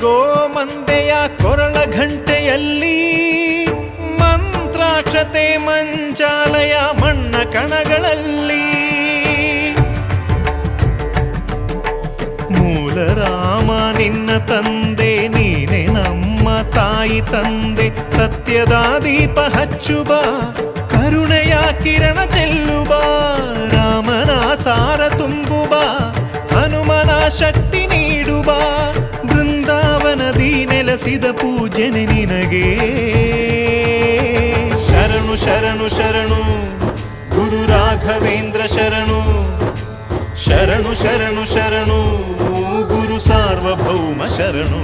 ಗೋಮಂದೆಯ ಕೊರಳ ಘಂಟೆಯಲ್ಲಿ ಮಂತ್ರಾಕ್ಷತೆ ಮಂಚಾಲಯ ಮಣ್ಣ ಕಣಗಳಲ್ಲಿ ಮೂಲ ರಾಮ ನಿನ್ನ ತಂದೆ ನೀನೆ ನಮ್ಮ ತಾಯಿ ತಂದೆ ಸತ್ಯದ ದೀಪ ಹಚ್ಚುಬ ಕರುಣೆಯ ಕಿರಣ ಚೆಲ್ಲುಬ ರಾಮನ ಸಾರ ತುಂಬುಬ ಹನುಮನ ಶಕ್ತಿ ನೀಡುಬ ಬೃಂದಾವನದಿ ನೆಲೆಸಿದ ಪೂಜನೆ ನಿನಗೆ ಶರಣು ಶರಣು ಶರಣು ಗುರು ರಾಘವೇಂದ್ರ ಶರಣು ಶರಣು ಶರಣು ಶರಣು ಗುರು ಸಾರ್ವಭೌಮ ಶರಣು.